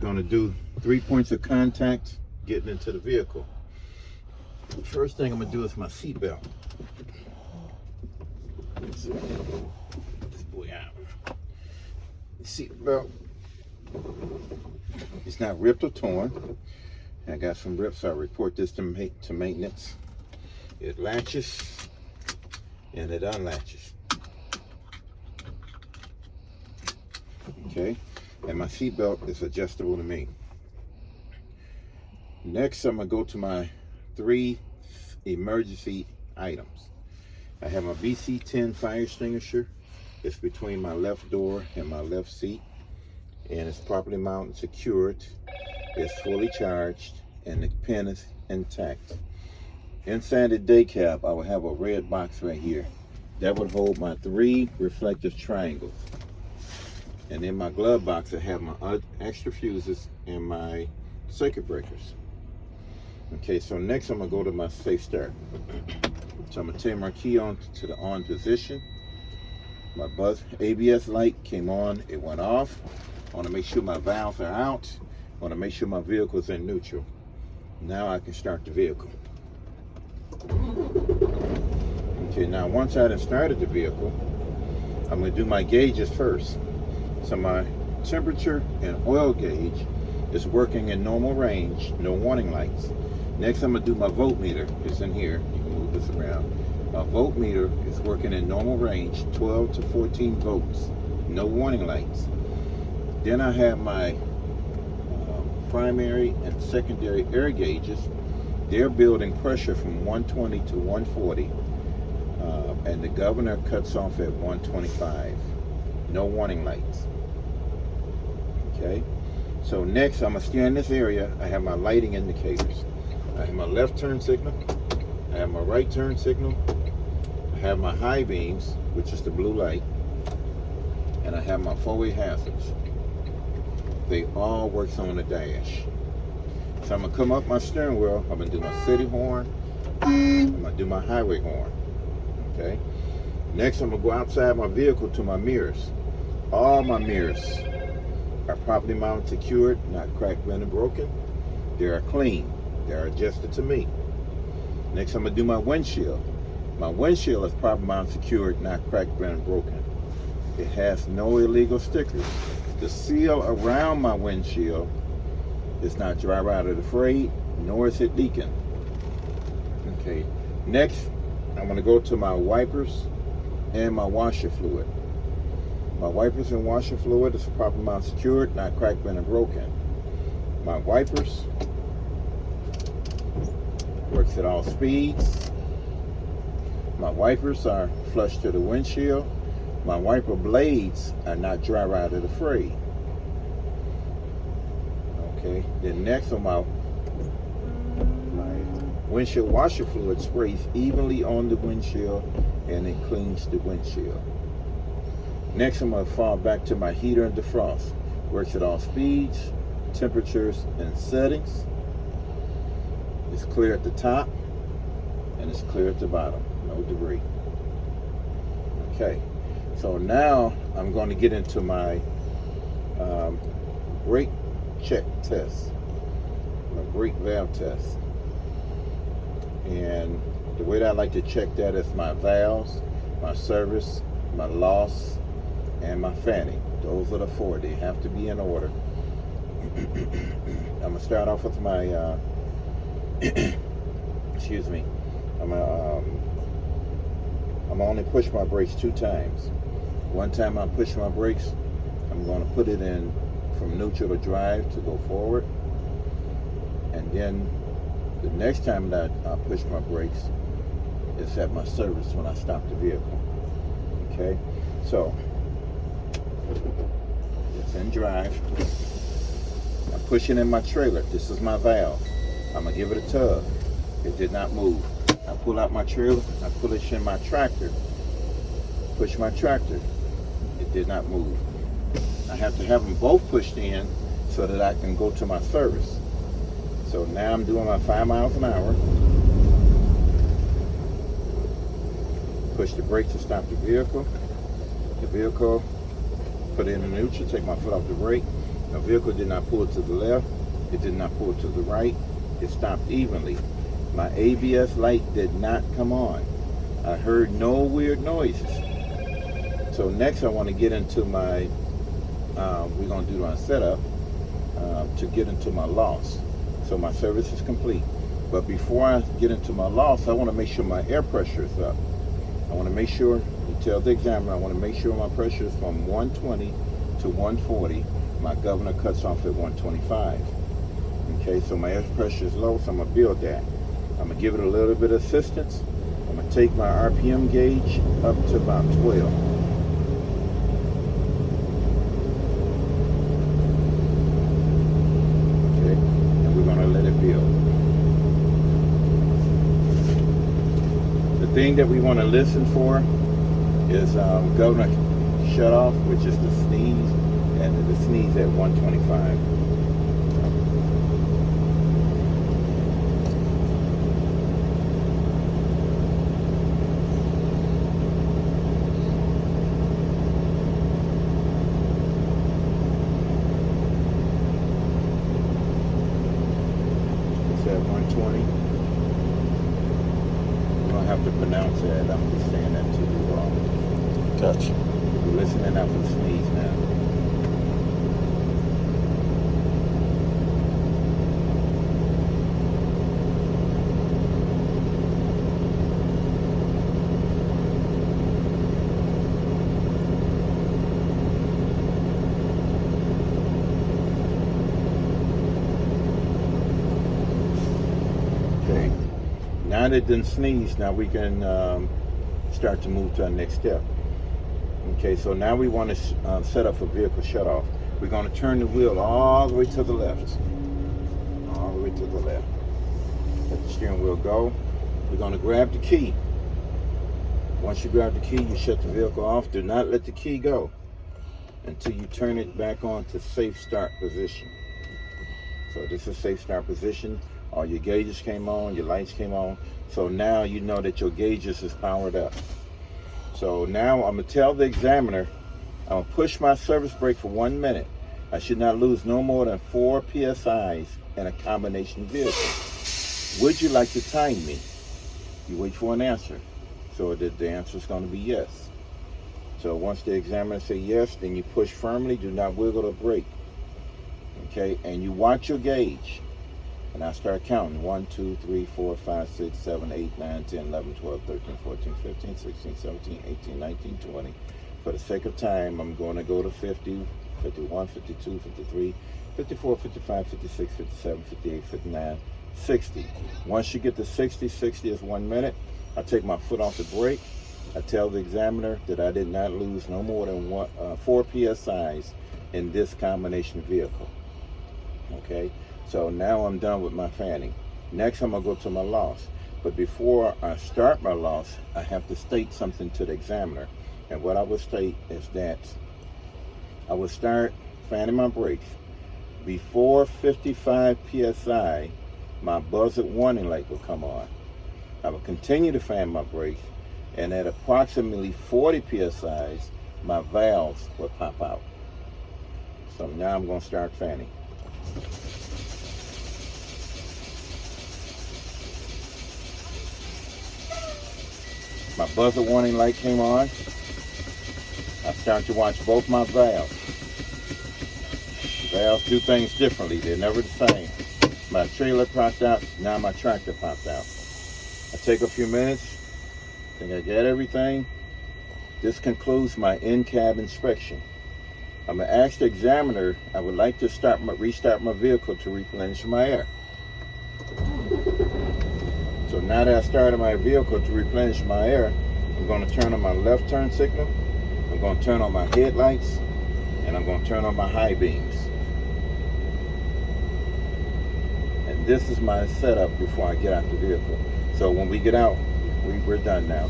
Going to do 3 points of contact getting into the vehicle. The first thing I'm going to do is my seatbelt. This boy out. The seatbelt is not ripped or torn. I got some rips. I report this to maintenance. It latches and it unlatches. Okay, and my seatbelt is adjustable to me. Next, I'm gonna go to my 3 emergency items. I have my BC-10 fire extinguisher. It's between my left door and my left seat, and it's properly mounted, secured. It's fully charged, and the pin is intact. Inside the day cab, I will have a red box right here that would hold my 3 reflective triangles. And in my glove box, I have my extra fuses and my circuit breakers. Okay, so next I'm gonna go to my safe start. So I'm gonna turn my key on to the on position. My buzz ABS light came on, it went off. I wanna make sure my valves are out. I wanna make sure my vehicle is in neutral. Now I can start the vehicle. Okay, now once I have started the vehicle, I'm gonna do my gauges first. So my temperature and oil gauge is working in normal range, no warning lights. Next, I'm gonna do my voltmeter. It's in here, you can move this around. My voltmeter is working in normal range, 12 to 14 volts, no warning lights. Then I have my primary and secondary air gauges. They're building pressure from 120 to 140, and the governor cuts off at 125. No warning lights. Okay, so next I'm gonna scan this area. I have my lighting indicators. I have my left turn signal, I have my right turn signal, I have my high beams, which is the blue light, and I have my 4-way hazards. They all work on the dash. So I'm gonna come up my steering wheel, I'm gonna do my city horn, I'm gonna do my highway horn. Okay, next I'm gonna go outside my vehicle to my mirrors. All my mirrors are properly mounted, secured, not cracked, bent, and broken. They are clean. They are adjusted to me. Next, I'm gonna do my windshield. My windshield is properly mounted, secured, not cracked, bent, and broken. It has no illegal stickers. The seal around my windshield is not dry rotted or frayed, nor is it leaking. Okay. Next, I'm gonna go to my wipers and my washer fluid. My wipers and washer fluid is properly mounted, secured, not cracked, bent, and broken. My wipers works at all speeds. My wipers are flush to the windshield. My wiper blades are not dry rotted or frayed. Okay, then next on my windshield washer fluid sprays evenly on the windshield and it cleans the windshield. Next, I'm going to fall back to my heater and defrost. Works at all speeds, temperatures, and settings. It's clear at the top, and it's clear at the bottom. No debris. Okay, so now I'm going to get into my brake check test, my brake valve test. And the way that I like to check that is my valves, my service, my loss, and my fanning. Those are the 4. They have to be in order. I'm gonna start off with my excuse me. I'm gonna only push my brakes 2 times. One time I push my brakes, I'm gonna put it in from neutral to drive to go forward. And then the next time that I push my brakes is at my service when I stop the vehicle. Okay, so it's in drive. I'm pushing in my trailer. This is my valve. I'm gonna give it a tug. It did not move. I pull out my trailer. I push in my tractor. Push my tractor. It did not move. I have to have them both pushed in so that I can go to my service. So now I'm doing my 5 miles an hour. Push the brake to stop the vehicle. The vehicle, put it in the neutral, take my foot off the brake. The vehicle did not pull to the left. It did not pull to the right. It stopped evenly. My ABS light did not come on. I heard no weird noises. So next I want to get into my, we're going to do my setup to get into my loss. So my service is complete. But before I get into my loss, I want to make sure my air pressure is up. I want to make sure, you tell the examiner, I want to make sure my pressure is from 120 to 140. My governor cuts off at 125. Okay, so my air pressure is low, so I'm going to build that. I'm going to give it a little bit of assistance. I'm going to take my RPM gauge up to about 12. Okay, and we're going to let it build. The thing that we want to listen for is governor shut off, which is the sneeze, and the sneeze at 125. It's at 120. You don't have to pronounce that. I'm just saying that to you all. Gotcha. We're listening out for the sneeze now. Okay. Now that it didn't sneeze, now we can start to move to our next step. Okay, so now we want to set up a vehicle shutoff. We're going to turn the wheel all the way to the left. All the way to the left. Let the steering wheel go. We're going to grab the key. Once you grab the key, you shut the vehicle off. Do not let the key go until you turn it back on to safe start position. So this is safe start position. All your gauges came on, your lights came on. So now you know that your gauges is powered up. So now I'm gonna tell the examiner, I'm gonna push my service brake for 1 minute. I should not lose no more than 4 PSIs in a combination vehicle. Would you like to time me? You wait for an answer. So the answer is gonna be yes. So once the examiner say yes, then you push firmly, do not wiggle the brake. Okay, and you watch your gauge. And I start counting. 1, 2, 3, 4, 5, 6, 7, 8, 9, 10, 11, 12, 13, 14, 15, 16, 17, 18, 19, 20. For the sake of time, I'm going to go to 50, 51, 52, 53, 54, 55, 56, 57, 58, 59, 60. Once you get to 60, 60 is 1 minute. I take my foot off the brake. I tell the examiner that I did not lose no more than 4 PSIs in this combination vehicle. Okay? So now I'm done with my fanning. Next, I'm gonna go to my loss. But before I start my loss, I have to state something to the examiner. And what I would state is that I would start fanning my brakes. Before 55 PSI, my buzzer warning light will come on. I will continue to fan my brakes, and at approximately 40 PSIs, my valves will pop out. So now I'm gonna start fanning. My buzzer warning light came on. I start to watch both my valves. Valves do things differently. They're never the same. My trailer popped out. Now my tractor popped out. I take a few minutes. Think I got everything. This concludes my in-cab inspection. I'm going to ask the examiner, I would like to restart my vehicle to replenish my air. So now that I started my vehicle to replenish my air, I'm going to turn on my left turn signal, I'm going to turn on my headlights, and I'm going to turn on my high beams. And this is my setup before I get out the vehicle. So when we get out, we're done now.